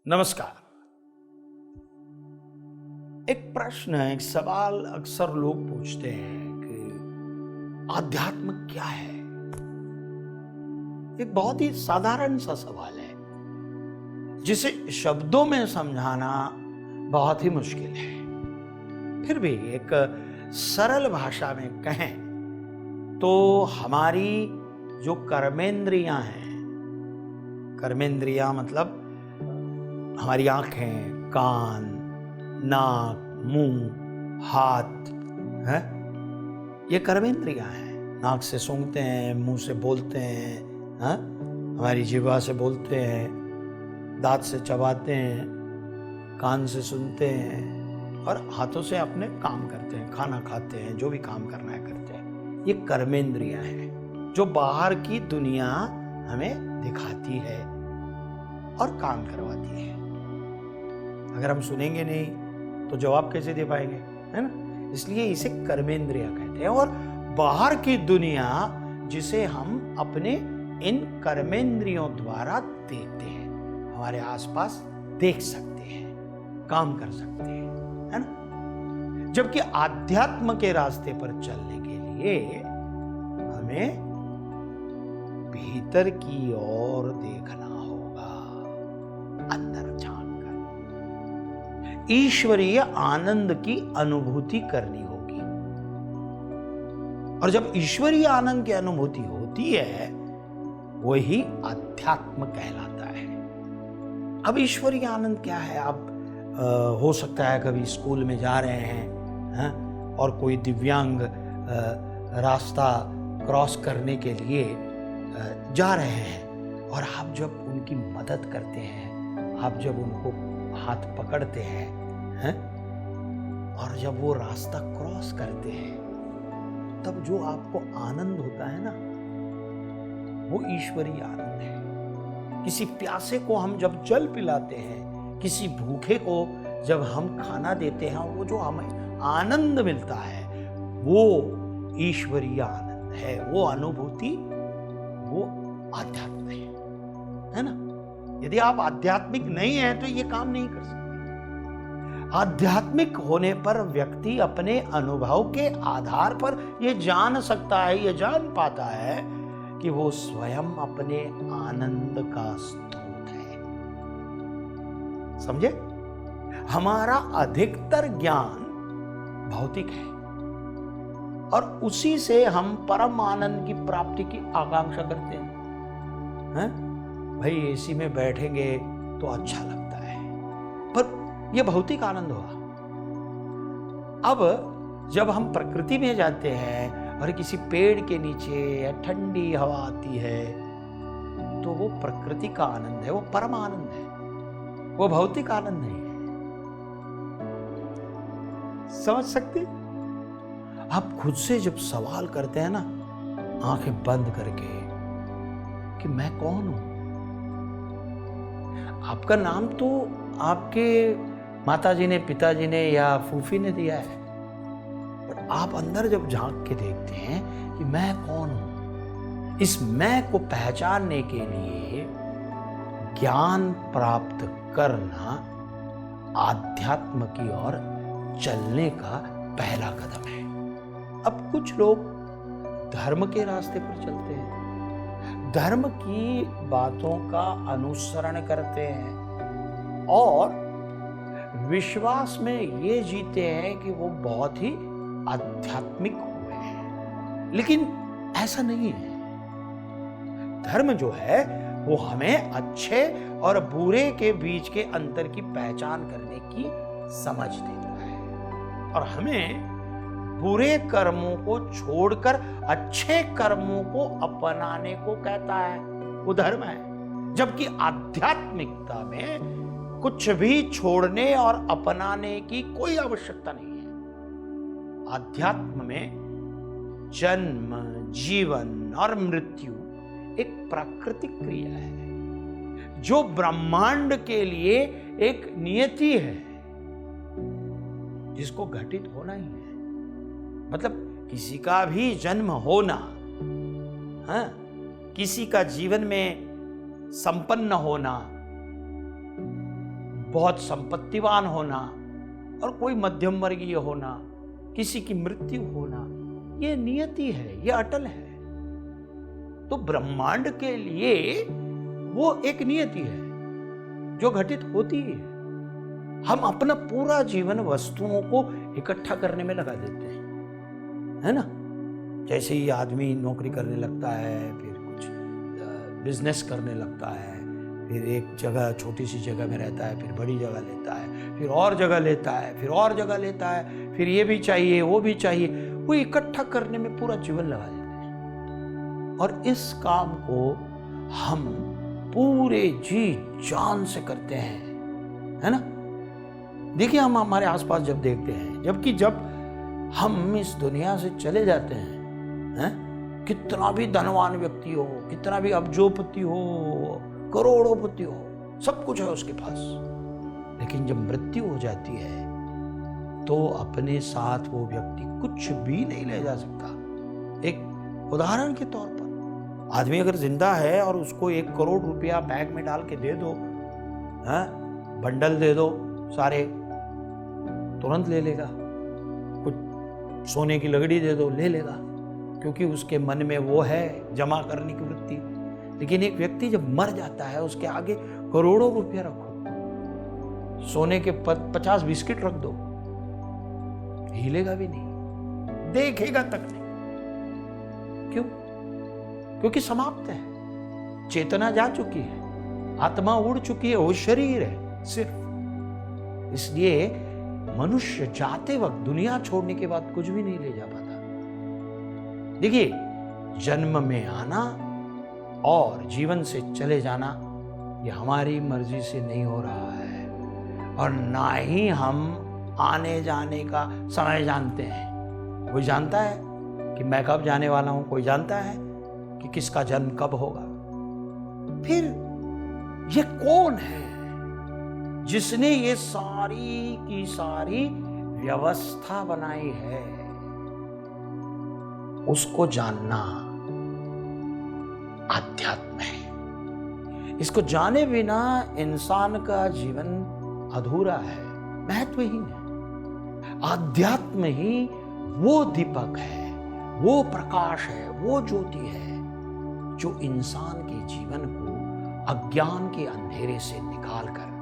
नमस्कार। एक प्रश्न है, एक सवाल अक्सर लोग पूछते हैं कि आध्यात्म क्या है। एक बहुत ही साधारण सा सवाल है जिसे शब्दों में समझाना बहुत ही मुश्किल है। फिर भी एक सरल भाषा में कहें तो हमारी जो कर्मेंद्रियां हैं, कर्मेंद्रियां मतलब हमारी आंखें, कान, नाक, मुंह, हाथ है, ये कर्मेंद्रियां हैं। नाक से सूंघते हैं, मुंह से बोलते हैं, हमारी जिह्वा से बोलते हैं, दांत से चबाते हैं, कान से सुनते हैं और हाथों से अपने काम करते हैं, खाना खाते हैं, जो भी काम करना है करते हैं। ये कर्मेंद्रियां हैं जो बाहर की दुनिया हमें दिखाती है और काम करवाती है। अगर हम सुनेंगे नहीं तो जवाब कैसे दे पाएंगे, है ना? इसलिए इसे कर्मेंद्रिय कहते हैं। और बाहर की दुनिया जिसे हम अपने इन कर्मेंद्रियों द्वारा देखते हैं, हमारे आसपास देख सकते हैं, काम कर सकते हैं, है ना? जबकि आध्यात्म के रास्ते पर चलने के लिए हमें भीतर की ओर देखना होगा, अंदर झांक ईश्वरीय आनंद की अनुभूति करनी होगी। और जब ईश्वरीय आनंद की अनुभूति होती है वही अध्यात्म कहलाता है। अब ईश्वरीय आनंद क्या है? आप हो सकता है कभी स्कूल में जा रहे हैं, और कोई दिव्यांग रास्ता क्रॉस करने के लिए जा रहे हैं, और आप जब उनकी मदद करते हैं, आप जब उनको हाथ पकड़ते हैं, और जब वो रास्ता क्रॉस करते हैं तब जो आपको आनंद होता है ना, वो ईश्वरीय आनंद है। किसी प्यासे को हम जब जल पिलाते हैं, किसी भूखे को जब हम खाना देते हैं, वो जो हमें आनंद मिलता है वो ईश्वरीय आनंद है। वो अनुभूति वो आध्यात्म है ना? यदि आप आध्यात्मिक नहीं हैं तो ये काम नहीं कर सकते। आध्यात्मिक होने पर व्यक्ति अपने अनुभव के आधार पर यह जान सकता है, यह जान पाता है कि वो स्वयं अपने आनंद का स्रोत है। समझे? हमारा अधिकतर ज्ञान भौतिक है और उसी से हम परम आनंद की प्राप्ति की आकांक्षा करते हैं। भाई एसी में बैठेंगे तो अच्छा लगता है, पर यह भौतिक आनंद हुआ। अब जब हम प्रकृति में जाते हैं और किसी पेड़ के नीचे ठंडी हवा आती है तो वो प्रकृति का आनंद है, वो परम आनंद है, वो भौतिक आनंद नहीं है। समझ सकते? आप खुद से जब सवाल करते हैं ना, आंखें बंद करके, कि मैं कौन हूं? आपका नाम तो आपके माताजी ने, पिताजी ने या फूफी ने दिया है, पर आप अंदर जब झांक के देखते हैं कि मैं कौन हूं, इस मैं को पहचानने के लिए ज्ञान प्राप्त करना आध्यात्म की ओर चलने का पहला कदम है। अब कुछ लोग धर्म के रास्ते पर चलते हैं, धर्म की बातों का अनुसरण करते हैं और विश्वास में ये जीते हैं कि वो बहुत ही आध्यात्मिक हुए हैं। लेकिन ऐसा नहीं है। धर्म जो है वो हमें अच्छे और बुरे के बीच के अंतर की पहचान करने की समझ देता है और हमें बुरे कर्मों को छोड़कर अच्छे कर्मों को अपनाने को कहता है। वो धर्म है। जबकि आध्यात्मिकता में कुछ भी छोड़ने और अपनाने की कोई आवश्यकता नहीं है। अध्यात्म में जन्म, जीवन और मृत्यु एक प्राकृतिक क्रिया है जो ब्रह्मांड के लिए एक नियति है जिसको घटित होना ही है। मतलब किसी का भी जन्म होना, किसी का जीवन में संपन्न होना, बहुत संपत्तिवान होना और कोई मध्यम वर्गीय होना, किसी की मृत्यु होना, ये नियति है, ये अटल है। तो ब्रह्मांड के लिए वो एक नियति है जो घटित होती है। हम अपना पूरा जीवन वस्तुओं को इकट्ठा करने में लगा देते हैं, है ना। जैसे ही आदमी नौकरी करने लगता है, फिर कुछ बिजनेस करने लगता है, फिर एक जगह, छोटी सी जगह में रहता है, फिर बड़ी जगह लेता है, फिर और जगह लेता है, फिर और जगह लेता है, फिर ये भी चाहिए, वो भी चाहिए, वो इकट्ठा करने में पूरा जीवन लगा देते हैं। और इस काम को हम पूरे जी जान से करते हैं, है ना। देखिए, हम हमारे आसपास जब देखते हैं, जबकि जब हम इस दुनिया से चले जाते हैं, कितना भी धनवान व्यक्ति हो, कितना भी अब्जोपति हो, करोड़ोंपति हो, सब कुछ है उसके पास, लेकिन जब मृत्यु हो जाती है तो अपने साथ वो व्यक्ति कुछ भी नहीं ले जा सकता। एक उदाहरण के तौर पर, आदमी अगर जिंदा है और उसको 1 करोड़ रुपया बैग में डाल के दे दो, बंडल दे दो सारे, तुरंत ले लेगा। कुछ सोने की लगड़ी दे दो, ले लेगा, क्योंकि उसके मन में वो है जमा करने की वृत्ति। लेकिन एक व्यक्ति जब मर जाता है, उसके आगे करोड़ों रुपया रखो, सोने के 50 बिस्किट रख दो, हिलेगा भी नहीं, देखेगा तक नहीं। क्यों? क्योंकि समाप्त है, चेतना जा चुकी है, आत्मा उड़ चुकी है, वो शरीर है सिर्फ। इसलिए मनुष्य जाते वक्त दुनिया छोड़ने के बाद कुछ भी नहीं ले जा पाता। देखिए, जन्म में आना और जीवन से चले जाना ये हमारी मर्जी से नहीं हो रहा है, और ना ही हम आने जाने का समय जानते हैं। कोई जानता है कि मैं कब जाने वाला हूं? कोई जानता है कि किसका जन्म कब होगा? फिर ये कौन है जिसने ये सारी की सारी व्यवस्था बनाई है? उसको जानना अध्यात्म है। इसको जाने बिना इंसान का जीवन अधूरा है, महत्वहीन है। अध्यात्म ही वो दीपक है, वो प्रकाश है, वो ज्योति है जो इंसान के जीवन को अज्ञान के अंधेरे से निकालकर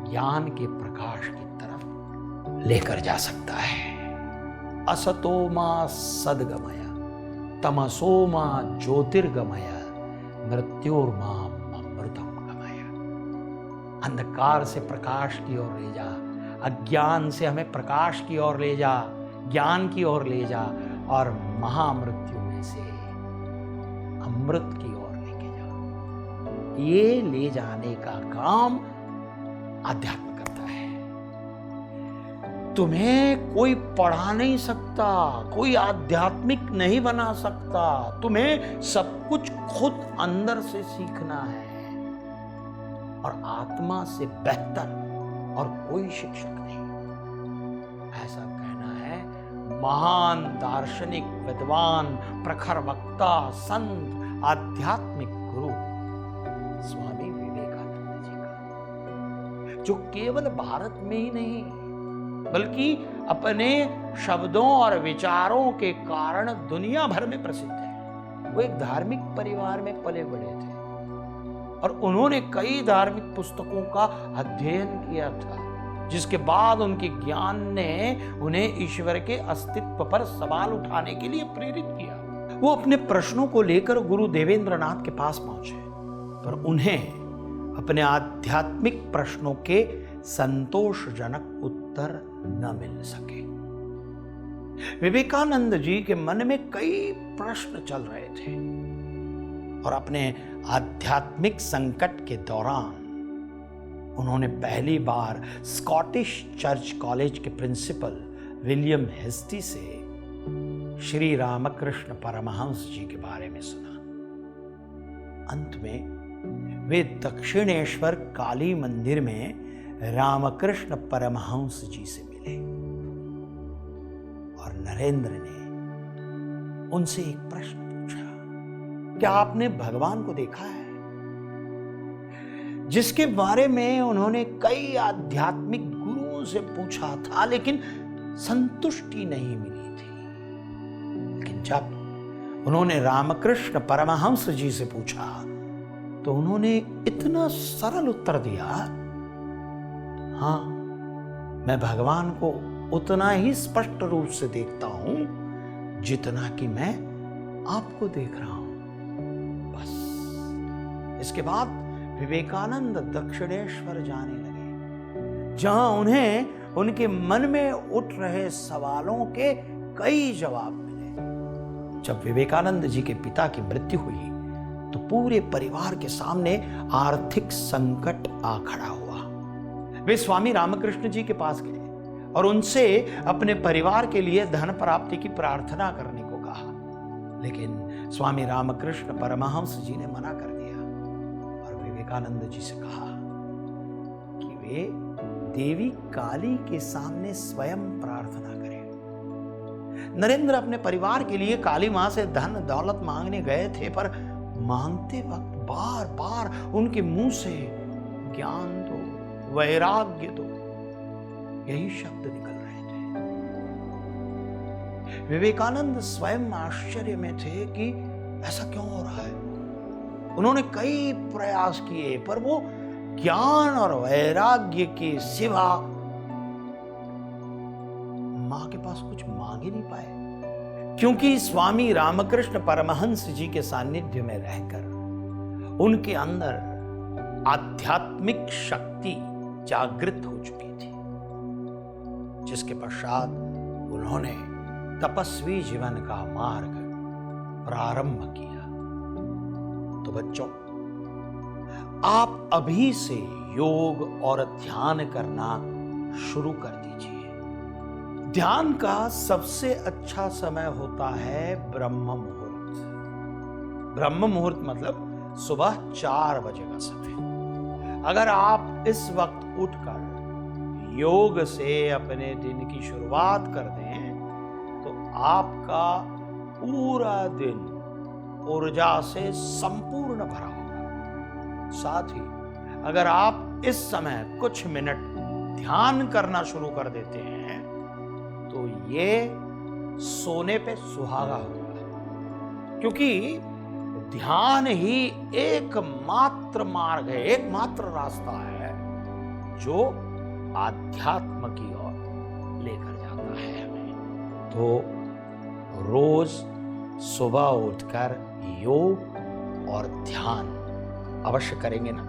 ज्ञान के प्रकाश की तरफ लेकर जा सकता है। असतो मा सद्गमय, तमसो मा ज्योतिर्गमय, मृत्योर्माम अमृतम गमय। अंधकार से प्रकाश की ओर ले जा, अज्ञान से हमें प्रकाश की ओर ले जा, ज्ञान की ओर ले जा, और महामृत्यु में से अमृत की ओर लेके जा। ये ले जाने का काम अध्यात्म करता है। तुम्हें कोई पढ़ा नहीं सकता, कोई आध्यात्मिक नहीं बना सकता। तुम्हें सब कुछ खुद अंदर से सीखना है, और आत्मा से बेहतर और कोई शिक्षक नहीं। ऐसा कहना है महान दार्शनिक, विद्वान, प्रखर वक्ता, संत, आध्यात्मिक गुरु स्वामी विवेकानंद जी का, जो केवल भारत में ही नहीं बल्कि अपने शब्दों और विचारों के कारण दुनिया भर में प्रसिद्ध है। वो एक धार्मिक परिवार में पले बड़े थे, और उन्होंने कई धार्मिक पुस्तकों का अध्ययन किया था, जिसके बाद उनके ज्ञान ने उन्हें ईश्वर के अस्तित्व पर सवाल उठाने के लिए प्रेरित किया। वो अपने प्रश्नों को लेकर गुरु देवेंद्रनाथ के पास पहुंचे, पर उन्हें अपने आध्यात्मिक प्रश्नों के संतोषजनक उत्तर न मिल सके। विवेकानंद जी के मन में कई प्रश्न चल रहे थे, और अपने आध्यात्मिक संकट के दौरान उन्होंने पहली बार स्कॉटिश चर्च कॉलेज के प्रिंसिपल विलियम हेस्टी से श्री रामकृष्ण परमहंस जी के बारे में सुना। अंत में वे दक्षिणेश्वर काली मंदिर में रामकृष्ण परमहंस जी से मिले, और नरेंद्र ने उनसे एक प्रश्न पूछा, क्या आपने भगवान को देखा है? जिसके बारे में उन्होंने कई आध्यात्मिक गुरुओं से पूछा था, लेकिन संतुष्टि नहीं मिली थी। लेकिन जब उन्होंने रामकृष्ण परमहंस जी से पूछा तो उन्होंने इतना सरल उत्तर दिया, हाँ, मैं भगवान को उतना ही स्पष्ट रूप से देखता हूं जितना कि मैं आपको देख रहा हूं। बस। इसके बाद विवेकानंद दक्षिणेश्वर जाने लगे, जहां उन्हें उनके मन में उठ रहे सवालों के कई जवाब मिले। जब विवेकानंद जी के पिता की मृत्यु हुई तो पूरे परिवार के सामने आर्थिक संकट आ खड़ा हुआ। वे स्वामी रामकृष्ण जी के पास गए और उनसे अपने परिवार के लिए धन प्राप्ति की प्रार्थना करने को कहा, लेकिन स्वामी रामकृष्ण परमहंस जी ने मना कर दिया और विवेकानंद जी से कहा कि वे देवी काली के सामने स्वयं प्रार्थना करें। नरेंद्र अपने परिवार के लिए काली मां से धन दौलत मांगने गए थे, पर मांगते वक्त बार बार उनके मुंह से ज्ञान दो, वैराग्य दो, यही शब्द निकल रहे थे। विवेकानंद स्वयं आश्चर्य में थे कि ऐसा क्यों हो रहा है। उन्होंने कई प्रयास किए, पर वो ज्ञान और वैराग्य के सिवा मां के पास कुछ मांग ही नहीं पाए, क्योंकि स्वामी रामकृष्ण परमहंस जी के सानिध्य में रहकर उनके अंदर आध्यात्मिक शक्ति जागृत हो चुकी थी, जिसके पश्चात उन्होंने तपस्वी जीवन का मार्ग प्रारंभ किया। तो बच्चों, आप अभी से योग और ध्यान करना शुरू कर दीजिए। ध्यान का सबसे अच्छा समय होता है ब्रह्म मुहूर्त। ब्रह्म मुहूर्त मतलब सुबह 4 बजे का समय। अगर आप इस वक्त उठकर योग से अपने दिन की शुरुआत कर दें तो आपका पूरा दिन ऊर्जा से संपूर्ण भरा होगा। साथ ही अगर आप इस समय कुछ मिनट ध्यान करना शुरू कर देते हैं तो ये सोने पे सुहागा होगा, क्योंकि ध्यान ही एकमात्र मार्ग है, एकमात्र रास्ता है जो आध्यात्म की ओर लेकर जाता है हमें। तो रोज सुबह उठकर योग और ध्यान अवश्य करेंगे ना।